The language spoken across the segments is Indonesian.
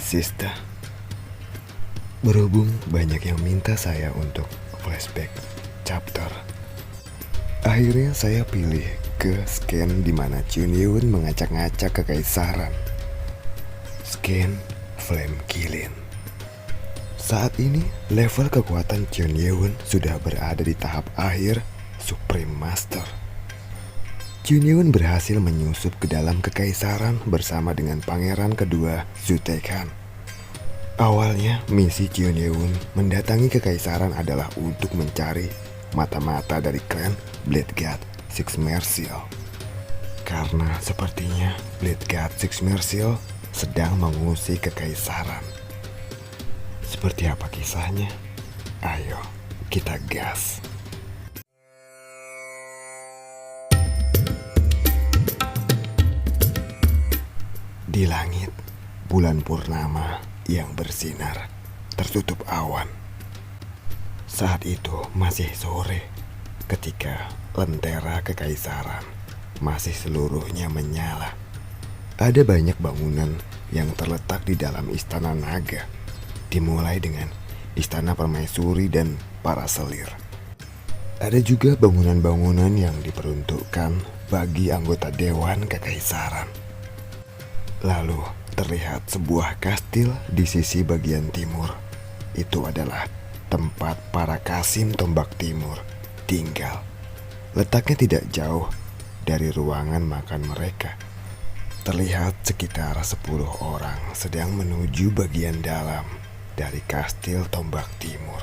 Sister. Berhubung banyak yang minta saya untuk flashback chapter, akhirnya saya pilih ke scan di mana Chunyewon mengacak-ngacak kekaisaran. Scan Flame Kilin. Saat ini level kekuatan Chunyewon sudah berada di tahap akhir Supreme Master. Chunyewon berhasil menyusup ke dalam kekaisaran bersama dengan pangeran kedua Zutekhan. Awalnya misi Chunyewon mendatangi kekaisaran adalah untuk mencari mata-mata dari klan Blade God Six Mercial. Karena sepertinya Blade God Six Mercial sedang mengusik kekaisaran. Seperti apa kisahnya? Ayo kita gas. Di langit, bulan purnama yang bersinar tertutup awan. Saat itu masih sore ketika lentera kekaisaran masih seluruhnya menyala. Ada banyak bangunan yang terletak di dalam istana naga, dimulai dengan istana permaisuri dan para selir. Ada juga bangunan-bangunan yang diperuntukkan bagi anggota dewan kekaisaran. Lalu terlihat sebuah kastil di sisi bagian timur. Itu adalah tempat para Kasim Tombak Timur tinggal. Letaknya tidak jauh dari ruangan makan mereka. Terlihat sekitar 10 orang sedang menuju bagian dalam dari kastil Tombak Timur.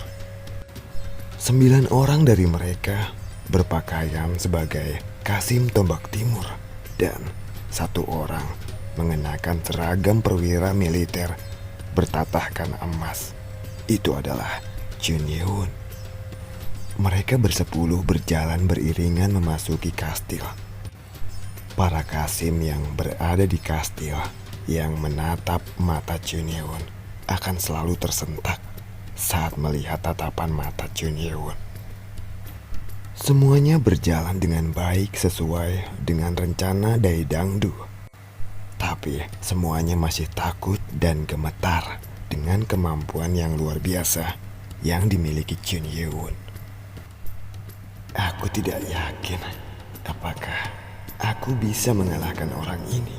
9 orang dari mereka berpakaian sebagai Kasim Tombak Timur dan 1 orang mengenakan seragam perwira militer bertatahkan emas. Itu adalah Chunyewon. Mereka bersepuluh berjalan beriringan memasuki kastil. Para Kasim yang berada di kastil yang menatap mata Chunyewon akan selalu tersentak saat melihat tatapan mata Chunyewon. Semuanya berjalan dengan baik sesuai dengan rencana Dai Dangdu. Tapi semuanya masih takut dan gemetar dengan kemampuan yang luar biasa yang dimiliki Chunyewon. Aku tidak yakin apakah aku bisa mengalahkan orang ini.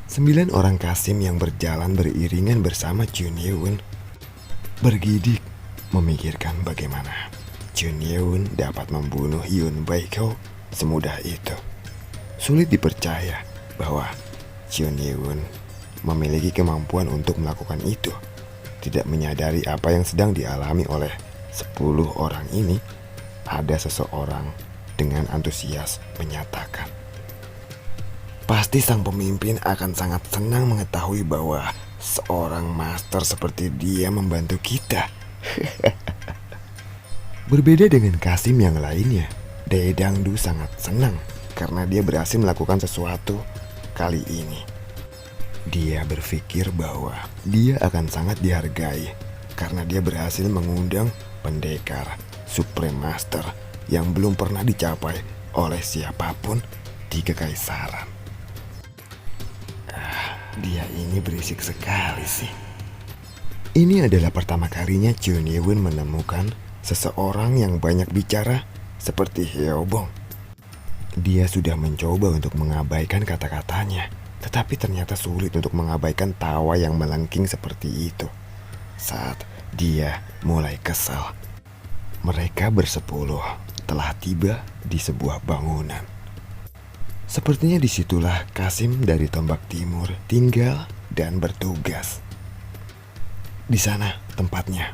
9 orang Kasim yang berjalan beriringan bersama Chunyewon bergidik memikirkan bagaimana Chunyewon dapat membunuh Yun Baiko semudah itu. Sulit dipercaya bahwa Chunyewon memiliki kemampuan untuk melakukan itu. Tidak menyadari apa yang sedang dialami oleh 10 orang ini, ada seseorang dengan antusias menyatakan, "Pasti sang pemimpin akan sangat senang mengetahui bahwa seorang master seperti dia membantu kita." Berbeda dengan Kasim yang lainnya, Dai Dangdu sangat senang karena dia berhasil melakukan sesuatu kali ini. Dia berpikir bahwa dia akan sangat dihargai karena dia berhasil mengundang pendekar Supreme Master yang belum pernah dicapai oleh siapapun di kekaisaran. Dia ini berisik sekali sih. Ini adalah pertama kalinya Chunyewon menemukan seseorang yang banyak bicara seperti Hyeobong. Dia sudah mencoba untuk mengabaikan kata-katanya, tetapi ternyata sulit untuk mengabaikan tawa yang melengking seperti itu. Saat dia mulai kesal, mereka bersepuluh telah tiba di sebuah bangunan. Sepertinya disitulah Kasim dari Tombak Timur tinggal dan bertugas. Di sana tempatnya.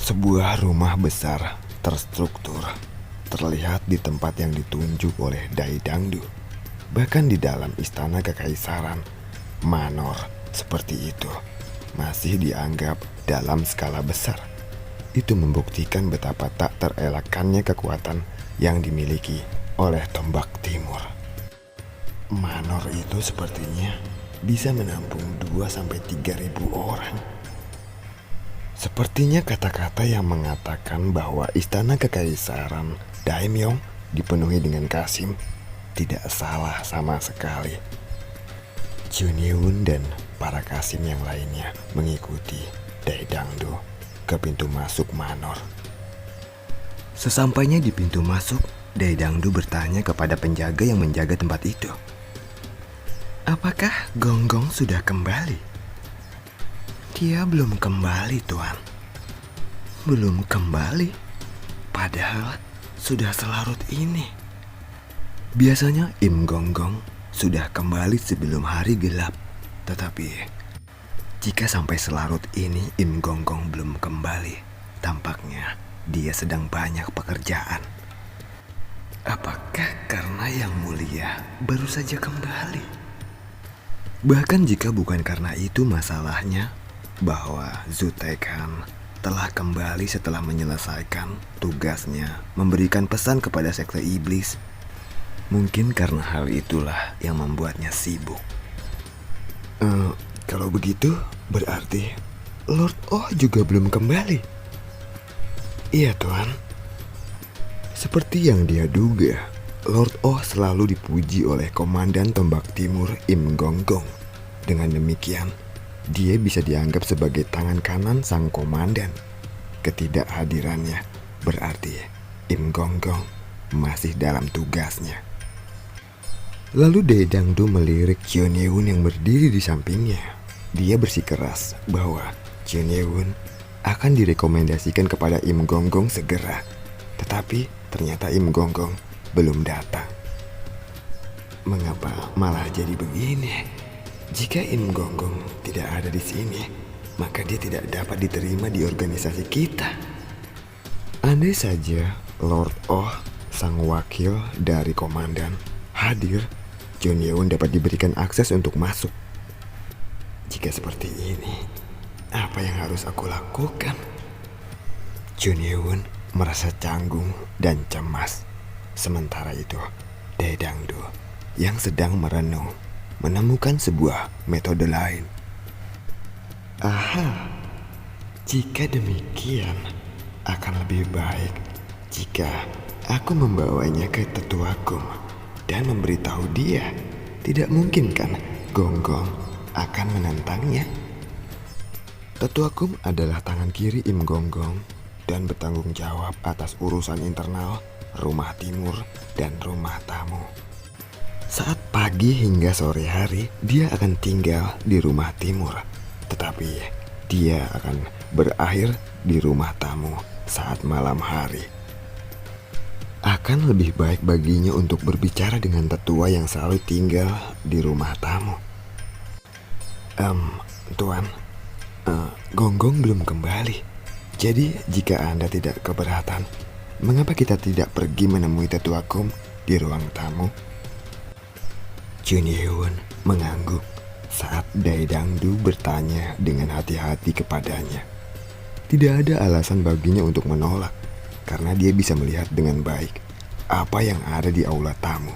Sebuah rumah besar terstruktur terlihat di tempat yang ditunjuk oleh Dai Dangdu. Bahkan di dalam istana kekaisaran, manor seperti itu masih dianggap dalam skala besar. Itu membuktikan betapa tak terelakkannya kekuatan yang dimiliki oleh Tombak Timur. Manor itu sepertinya bisa menampung 2-3 ribu orang. Sepertinya kata-kata yang mengatakan bahwa istana kekaisaran Daimyong dipenuhi dengan Kasim tidak salah sama sekali. Chunyewon dan para Kasim yang lainnya mengikuti Daedangdu ke pintu masuk manor. Sesampainya di pintu masuk, Daedangdu bertanya kepada penjaga yang menjaga tempat itu. Apakah Gonggong sudah kembali? Dia belum kembali, Tuan. Belum kembali? Padahal sudah selarut ini. Biasanya Im Gonggong sudah kembali sebelum hari gelap. Tetapi jika sampai selarut ini Im Gonggong belum kembali, tampaknya dia sedang banyak pekerjaan. Apakah karena Yang Mulia baru saja kembali? Bahkan jika bukan karena itu masalahnya, bahwa Zhu Taikan telah kembali setelah menyelesaikan tugasnya memberikan pesan kepada sekte iblis. Mungkin karena hal itulah yang membuatnya sibuk. Kalau begitu berarti Lord Oh juga belum kembali. Iya, Tuan. Seperti yang dia duga, Lord Oh selalu dipuji oleh Komandan Tombak Timur Im Gonggong. Dengan demikian, dia bisa dianggap sebagai tangan kanan sang komandan. Ketidakhadirannya berarti Im Gonggong masih dalam tugasnya. Lalu Daedangdu melirik Chion Ye-won yang berdiri di sampingnya. Dia bersikeras bahwa Chion Ye-won akan direkomendasikan kepada Im Gonggong segera. Tetapi ternyata Im Gonggong belum datang. Mengapa malah jadi begini? Jika Im Gonggong tidak ada di sini, maka dia tidak dapat diterima di organisasi kita. Andai saja Lord Oh, sang wakil dari komandan, hadir, Chion Ye-won dapat diberikan akses untuk masuk. Jika seperti ini, apa yang harus aku lakukan? Chion Ye-won merasa canggung dan cemas. Sementara itu, Daedangdu yang sedang merenung menemukan sebuah metode lain. Aha, jika demikian akan lebih baik jika aku membawanya ke Tetua Gum dan memberitahu dia. Tidak mungkin kan Gonggong akan menentangnya. Tetua Gum adalah tangan kiri Im Gonggong dan bertanggung jawab atas urusan internal rumah timur dan rumah tamu. Saat pagi hingga sore hari, dia akan tinggal di rumah timur. Tetapi dia akan berakhir di rumah tamu saat malam hari. Akan lebih baik baginya untuk berbicara dengan tetua yang selalu tinggal di rumah tamu. Tuan, Gonggong belum kembali. Jadi jika Anda tidak keberatan, mengapa kita tidak pergi menemui Tetua Gum di ruang tamu? Chion Ye-won mengangguk saat Daedangdu bertanya dengan hati-hati kepadanya. Tidak ada alasan baginya untuk menolak, karena dia bisa melihat dengan baik apa yang ada di aula tamu.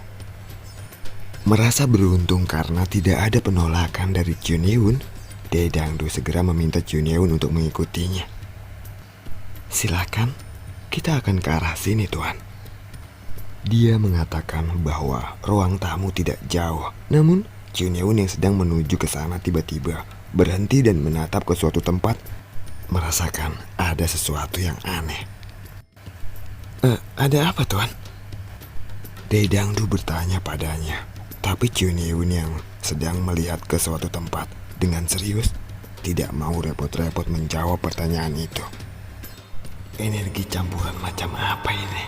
Merasa beruntung karena tidak ada penolakan dari Chion Ye-won, Daedangdu segera meminta Chion Ye-won untuk mengikutinya. Silakan, kita akan ke arah sini, Tuan. Dia mengatakan bahwa ruang tamu tidak jauh. Namun, Chion Ye-won yang sedang menuju ke sana tiba-tiba berhenti dan menatap ke suatu tempat, merasakan ada sesuatu yang aneh. Ada apa, Tuan? Daedangdu bertanya padanya. Tapi Chion Ye-won yang sedang melihat ke suatu tempat dengan serius tidak mau repot-repot menjawab pertanyaan itu. Energi campuran macam apa ini?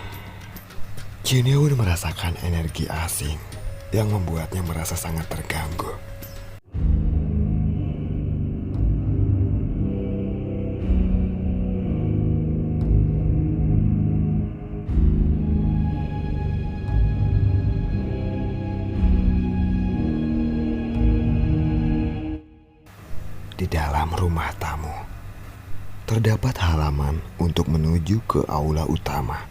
Chion Ye-won merasakan energi asing yang membuatnya merasa sangat terganggu. Di dalam rumah tamu, terdapat halaman untuk menuju ke aula utama.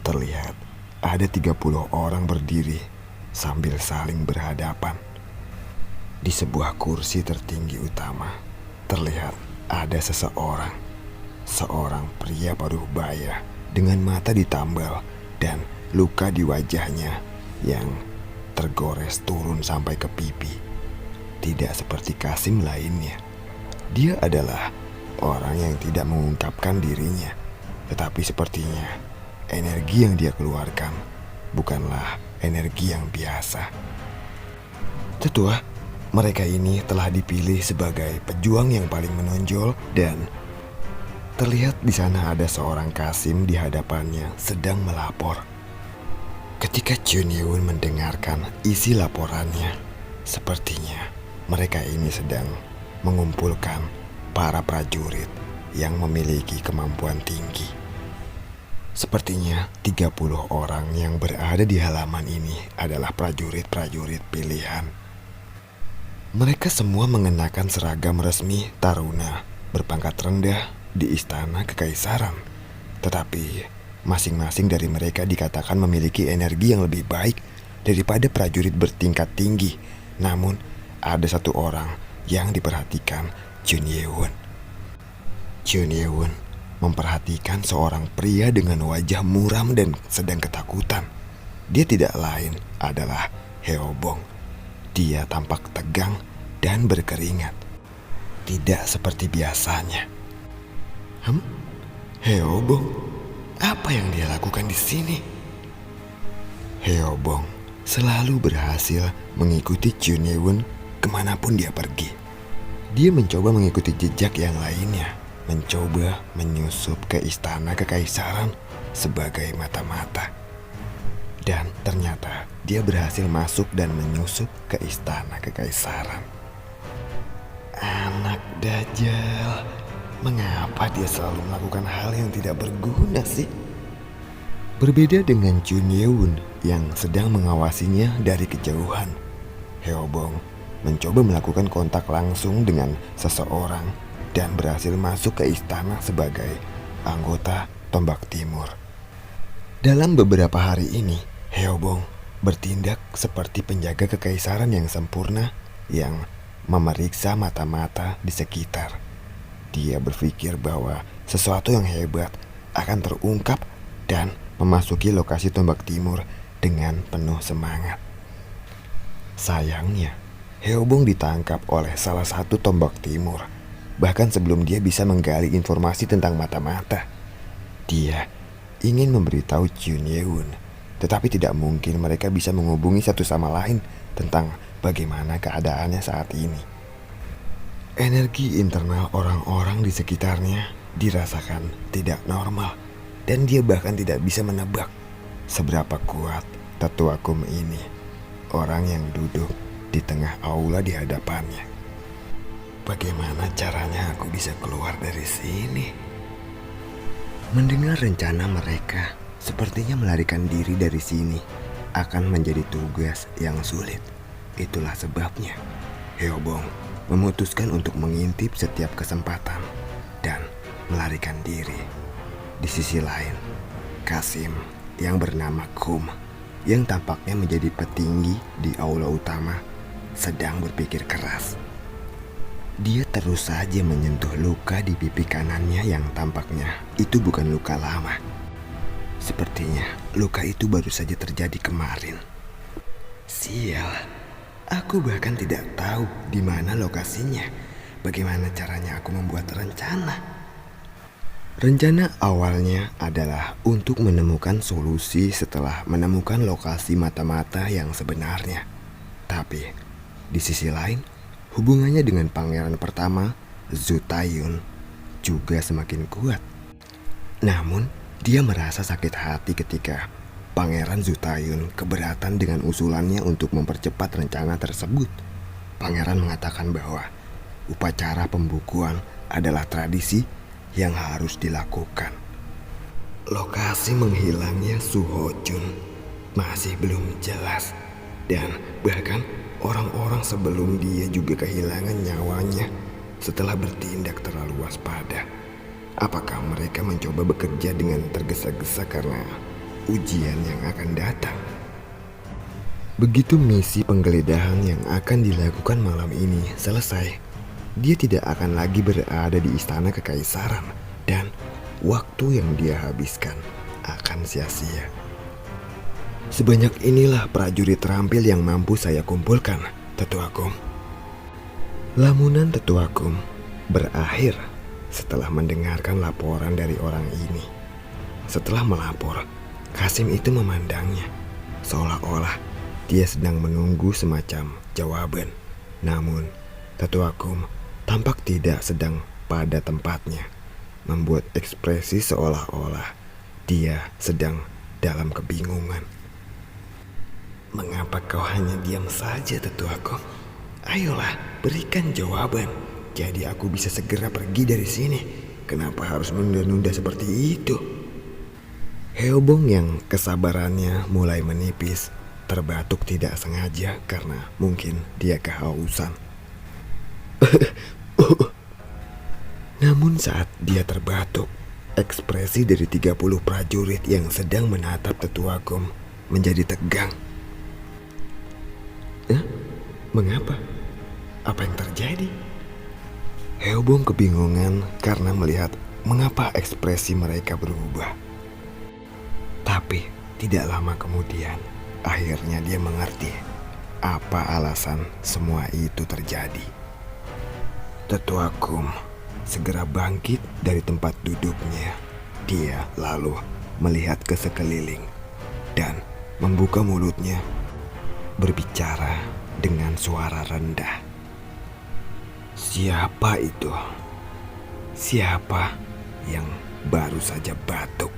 Terlihat ada 30 orang berdiri sambil saling berhadapan. Di sebuah kursi tertinggi utama, terlihat ada seseorang. Seorang pria paruh baya dengan mata ditambal dan luka di wajahnya yang tergores turun sampai ke pipi. tidak seperti Kasim lainnya. Dia adalah orang yang tidak mengungkapkan dirinya, tetapi sepertinya energi yang dia keluarkan bukanlah energi yang biasa. Tetua, mereka ini telah dipilih sebagai pejuang yang paling menonjol dan terlihat di sana ada seorang Kasim di hadapannya sedang melapor. Ketika Chun Ye-won mendengarkan isi laporannya, sepertinya mereka ini sedang mengumpulkan para prajurit yang memiliki kemampuan tinggi. Sepertinya 30 orang yang berada di halaman ini adalah prajurit-prajurit pilihan. Mereka semua mengenakan seragam resmi taruna berpangkat rendah di istana kekaisaran. Tetapi masing-masing dari mereka dikatakan memiliki energi yang lebih baik daripada prajurit bertingkat tinggi. Namun ada satu orang yang diperhatikan Chun Ye-won. Chun Ye-won memperhatikan seorang pria dengan wajah muram dan sedang ketakutan. Dia tidak lain adalah Heo Bong. Dia tampak tegang dan berkeringat. Tidak seperti biasanya. Heo Bong, apa yang dia lakukan di sini? Heo Bong selalu berhasil mengikuti Chun Ye-won kemanapun dia pergi. Dia mencoba mengikuti jejak yang lainnya, mencoba menyusup ke istana kekaisaran sebagai mata-mata. Dan ternyata dia berhasil masuk dan menyusup ke istana kekaisaran. Anak Dajjal, mengapa dia selalu melakukan hal yang tidak berguna sih? Berbeda dengan Chun Ye-won yang sedang mengawasinya dari kejauhan, Heo Bong mencoba melakukan kontak langsung dengan seseorang dan berhasil masuk ke istana sebagai anggota Tombak Timur. Dalam beberapa hari ini, Heo Bong bertindak seperti penjaga kekaisaran yang sempurna yang memeriksa mata-mata di sekitar. Dia berpikir bahwa sesuatu yang hebat akan terungkap dan memasuki lokasi Tombak Timur dengan penuh semangat. Sayangnya, Heo Bong ditangkap oleh salah satu Tombak Timur. Bahkan sebelum dia bisa menggali informasi tentang mata-mata, dia ingin memberitahu Chun Ye-won, tetapi tidak mungkin mereka bisa menghubungi satu sama lain tentang bagaimana keadaannya saat ini. Energi internal orang-orang di sekitarnya dirasakan tidak normal, dan dia bahkan tidak bisa menebak seberapa kuat tetua Kum ini, orang yang duduk di tengah aula di hadapannya. Bagaimana caranya aku bisa keluar dari sini? Mendengar rencana mereka, sepertinya melarikan diri dari sini akan menjadi tugas yang sulit. Itulah sebabnya Heo Bong memutuskan untuk mengintip setiap kesempatan dan melarikan diri. Di sisi lain, Kasim yang bernama Kum, yang tampaknya menjadi petinggi di aula utama, sedang berpikir keras. Dia terus saja menyentuh luka di pipi kanannya yang tampaknya itu bukan luka lama. Sepertinya luka itu baru saja terjadi kemarin. Sial, aku bahkan tidak tahu di mana lokasinya. Bagaimana caranya aku membuat rencana? Rencana awalnya adalah untuk menemukan solusi setelah menemukan lokasi mata-mata yang sebenarnya. Tapi di sisi lain, hubungannya dengan pangeran pertama, Zhu Taiyun, juga semakin kuat. Namun, dia merasa sakit hati ketika Pangeran Zhu Taiyun keberatan dengan usulannya untuk mempercepat rencana tersebut. Pangeran mengatakan bahwa upacara pembukuan adalah tradisi yang harus dilakukan. Lokasi menghilangnya Su Ho Jun masih belum jelas, dan bahkan orang-orang sebelum dia juga kehilangan nyawanya setelah bertindak terlalu waspada. Apakah mereka mencoba bekerja dengan tergesa-gesa karena ujian yang akan datang? Begitu misi penggeledahan yang akan dilakukan malam ini selesai, dia tidak akan lagi berada di istana kekaisaran dan waktu yang dia habiskan akan sia-sia. Sebanyak inilah prajurit terampil yang mampu saya kumpulkan, Tetua Kum. Lamunan tetua Kum berakhir setelah mendengarkan laporan dari orang ini. Setelah melapor, Kasim itu memandangnya seolah-olah dia sedang menunggu semacam jawaban. Namun, tetua Kum tampak tidak sedang pada tempatnya, membuat ekspresi seolah-olah dia sedang dalam kebingungan. Mengapa kau hanya diam saja, tetuaku? Ayolah, berikan jawaban. Jadi aku bisa segera pergi dari sini. Kenapa harus nunda-nunda seperti itu? Heobong yang kesabarannya mulai menipis, terbatuk tidak sengaja karena mungkin dia kehausan. Namun saat dia terbatuk, ekspresi dari 30 prajurit yang sedang menatap tetua Kum menjadi tegang. Mengapa? Apa yang terjadi? Heobong kebingungan karena melihat mengapa ekspresi mereka berubah. Tapi tidak lama kemudian, akhirnya dia mengerti apa alasan semua itu terjadi. Tetua Kum segera bangkit dari tempat duduknya. Dia lalu melihat ke sekeliling dan membuka mulutnya, berbicara dengan suara rendah. Siapa itu? Siapa yang baru saja batuk?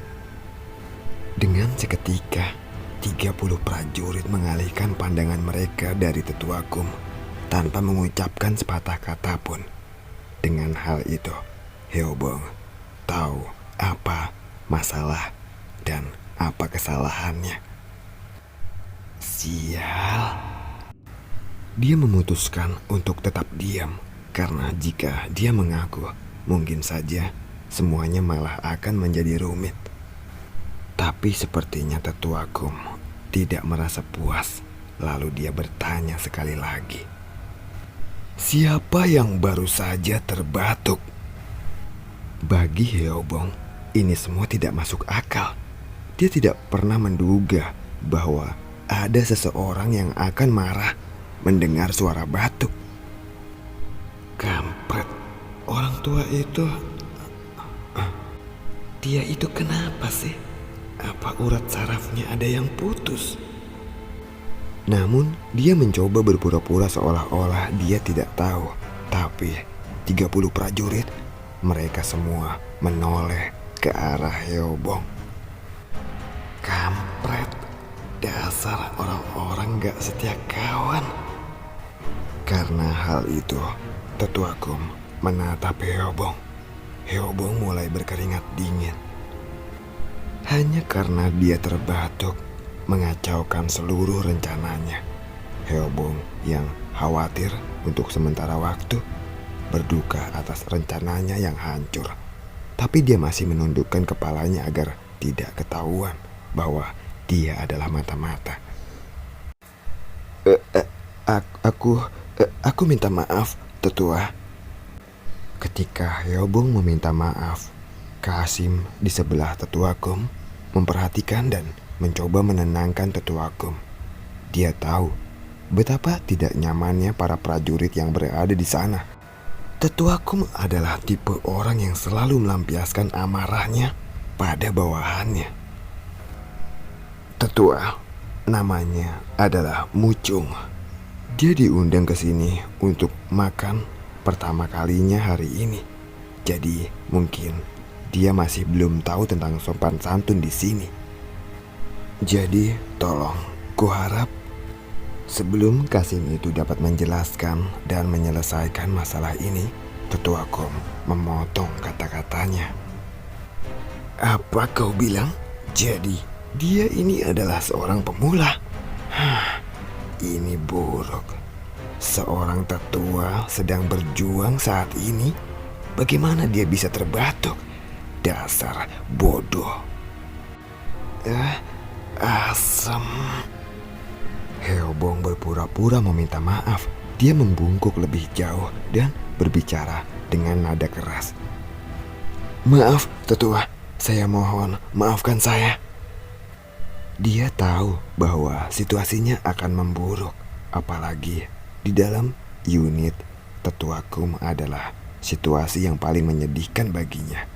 Dengan seketika, 30 prajurit mengalihkan pandangan mereka dari tetua Kum tanpa mengucapkan sepatah kata pun. Dengan hal itu, Heobong tahu apa masalah dan apa kesalahannya. Sial. Dia memutuskan untuk tetap diam karena jika dia mengaku, mungkin saja semuanya malah akan menjadi rumit. Tapi sepertinya tetua Kum tidak merasa puas. Lalu dia bertanya sekali lagi. Siapa yang baru saja terbatuk? Bagi Heobong, ini semua tidak masuk akal. Dia tidak pernah menduga bahwa ada seseorang yang akan marah mendengar suara batuk. Kampret, orang tua itu... Dia itu kenapa sih? Apa urat sarafnya ada yang putus? Namun dia mencoba berpura-pura seolah-olah dia tidak tahu. Tapi 30 prajurit, mereka semua menoleh ke arah Heobong. Kampret, dasar orang-orang gak setia kawan. Karena hal itu, tetua Kum menatap Heobong. Heobong mulai berkeringat dingin. Hanya karena dia terbatuk, mengacaukan seluruh rencananya. Heobong yang khawatir untuk sementara waktu berduka atas rencananya yang hancur. Tapi dia masih menundukkan kepalanya agar tidak ketahuan bahwa dia adalah mata-mata. Aku minta maaf, tetua. Ketika Heobong meminta maaf, Kasim di sebelah tetua Kum memperhatikan dan mencoba menenangkan tetua Kum. Dia tahu betapa tidak nyamannya para prajurit yang berada di sana. Tetua Kum adalah tipe orang yang selalu melampiaskan amarahnya pada bawahannya. Tetua, namanya adalah Mucung. Dia diundang ke sini untuk makan pertama kalinya hari ini. Jadi mungkin dia masih belum tahu tentang sopan santun di sini. Jadi tolong, kuharap sebelum Kasim itu dapat menjelaskan dan menyelesaikan masalah ini, tetua Kum memotong kata-katanya. Apa kau bilang? Jadi dia ini adalah seorang pemula? Ini buruk. Seorang tetua sedang berjuang saat ini. Bagaimana dia bisa terbatuk? Dasar bodoh. Asam. Heobong berpura-pura meminta maaf. Dia membungkuk lebih jauh dan berbicara dengan nada keras. Maaf, tetua. Saya mohon, maafkan saya. Dia tahu bahwa situasinya akan memburuk, apalagi di dalam unit Tetua Kum adalah situasi yang paling menyedihkan baginya.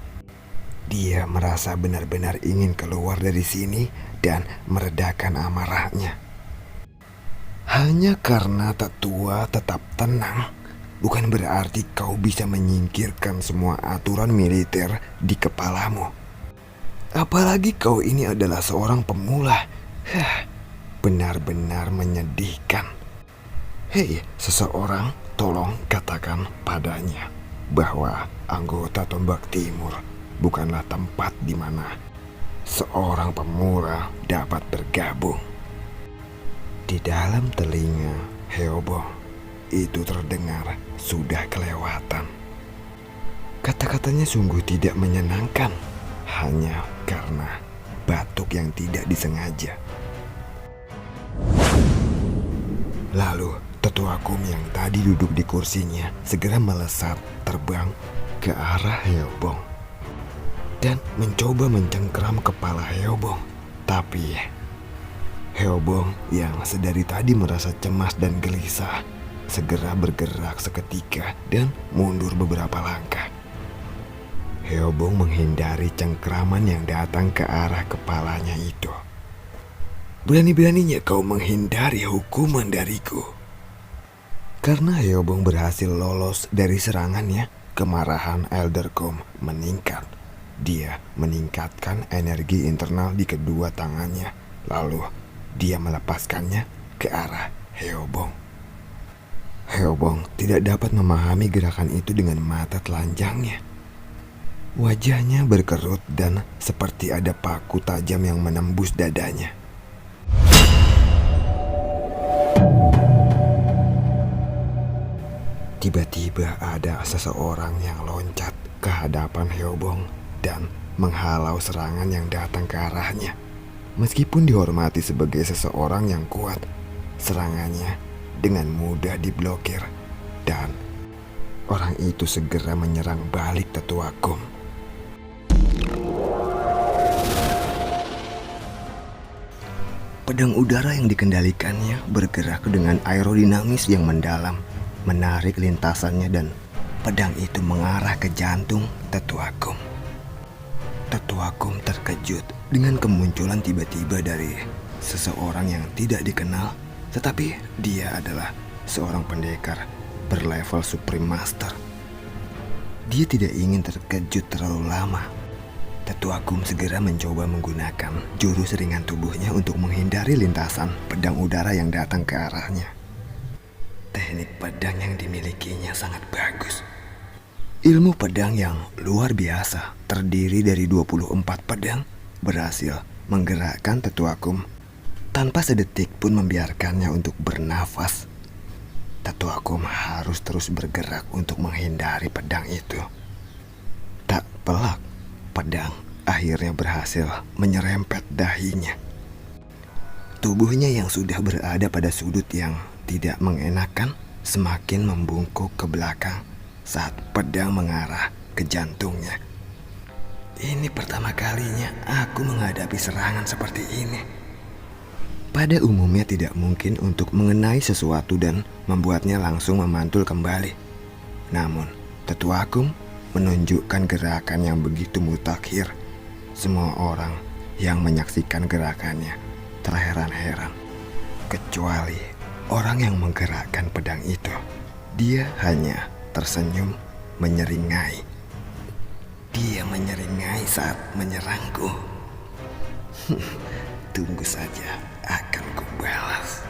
Dia merasa benar-benar ingin keluar dari sini dan meredakan amarahnya. Hanya karena tetua tetap tenang, bukan berarti kau bisa menyingkirkan semua aturan militer di kepalamu. Apalagi kau ini adalah seorang pemula. Benar-benar menyedihkan. Hei, seseorang, tolong katakan padanya bahwa anggota Tombak Timur bukanlah tempat di mana seorang pemula dapat bergabung. Di dalam telinga Heobong itu terdengar sudah kelewatan. Kata-katanya sungguh tidak menyenangkan, hanya karena batuk yang tidak disengaja. Lalu Tetua Kum yang tadi duduk di kursinya segera melesat terbang ke arah Heobong dan mencoba mencengkeram kepala Heobong. Tapi Heobong yang sedari tadi merasa cemas dan gelisah segera bergerak seketika dan mundur beberapa langkah. Heobong menghindari cengkeraman yang datang ke arah kepalanya itu. Berani-beraninya kau menghindari hukuman dariku. Karena Heobong berhasil lolos dari serangannya, kemarahan Elder Kum meningkat. Dia meningkatkan energi internal di kedua tangannya, lalu dia melepaskannya ke arah Heobong. Heobong tidak dapat memahami gerakan itu dengan mata telanjangnya. Wajahnya berkerut dan seperti ada paku tajam yang menembus dadanya. Tiba-tiba ada seseorang yang loncat ke hadapan Heobong dan menghalau serangan yang datang ke arahnya. Meskipun dihormati sebagai seseorang yang kuat, serangannya dengan mudah diblokir dan orang itu segera menyerang balik Tetua Kum. Pedang udara yang dikendalikannya bergerak dengan aerodinamis yang mendalam, menarik lintasannya dan pedang itu mengarah ke jantung Tetua Kum. Tetua Kum terkejut dengan kemunculan tiba-tiba dari seseorang yang tidak dikenal, tetapi dia adalah seorang pendekar berlevel Supreme Master. Dia tidak ingin terkejut terlalu lama. Tetua Kum segera mencoba menggunakan jurus ringan tubuhnya untuk menghindari lintasan pedang udara yang datang ke arahnya. Teknik pedang yang dimilikinya sangat bagus. Ilmu pedang yang luar biasa, terdiri dari 24 pedang, berhasil menggerakkan Tetua Kum tanpa sedetik pun membiarkannya untuk bernafas. Tetua Kum harus terus bergerak untuk menghindari pedang itu. Tak pelak, pedang akhirnya berhasil menyerempet dahinya. Tubuhnya yang sudah berada pada sudut yang tidak mengenakan semakin membungkuk ke belakang saat pedang mengarah ke jantungnya. Ini pertama kalinya aku menghadapi serangan seperti ini. Pada umumnya tidak mungkin untuk mengenai sesuatu dan membuatnya langsung memantul kembali. Namun, Tetua Kum menunjukkan gerakan yang begitu mutakhir. Semua orang yang menyaksikan gerakannya terheran-heran, kecuali orang yang menggerakkan pedang itu. Dia hanya tersenyum menyeringai. Dia menyeringai saat menyerangku. Tunggu saja, akan kubalas.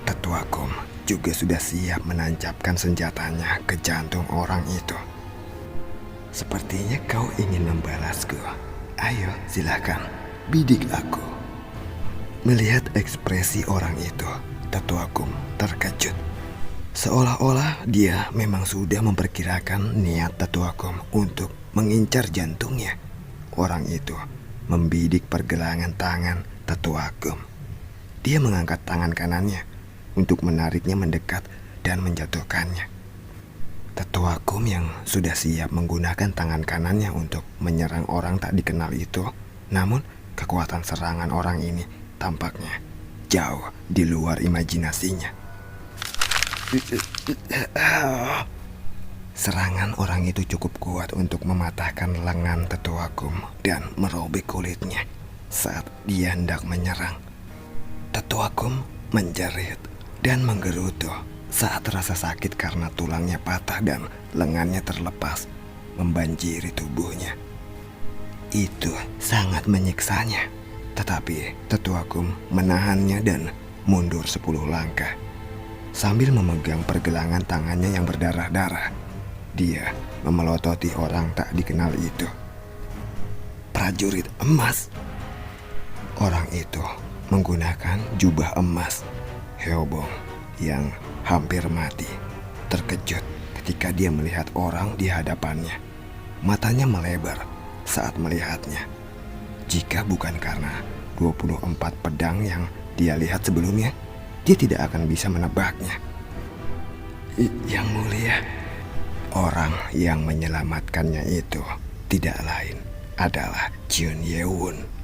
Tetua Kum juga sudah siap menancapkan senjatanya ke jantung orang itu. Sepertinya kau ingin membalasku. Ayo, silakan, bidik aku. Melihat ekspresi orang itu, Tetua Kum terkejut. Seolah-olah dia memang sudah memperkirakan niat Tetua Kum untuk mengincar jantungnya. Orang itu membidik pergelangan tangan Tetua Kum. Dia mengangkat tangan kanannya untuk menariknya mendekat dan menjatuhkannya. Tetua Kum yang sudah siap menggunakan tangan kanannya untuk menyerang orang tak dikenal itu, namun kekuatan serangan orang ini tampaknya jauh di luar imajinasinya. Serangan orang itu cukup kuat untuk mematahkan lengan Tetua Gum dan merobek kulitnya saat dia hendak menyerang. Tetua Gum menjerit dan menggerutu saat rasa sakit karena tulangnya patah dan lengannya terlepas membanjiri tubuhnya. Itu sangat menyiksanya, tetapi Tetua Gum menahannya dan mundur 10 langkah. Sambil memegang pergelangan tangannya yang berdarah-darah, dia memelototi orang tak dikenal itu. Prajurit emas. Orang itu menggunakan jubah emas. Heobong yang hampir mati terkejut ketika dia melihat orang di hadapannya. Matanya melebar saat melihatnya. Jika bukan karena 24 pedang yang dia lihat sebelumnya, dia tidak akan bisa menebaknya. Yang mulia, orang yang menyelamatkannya itu tidak lain adalah Jun Ye Wun.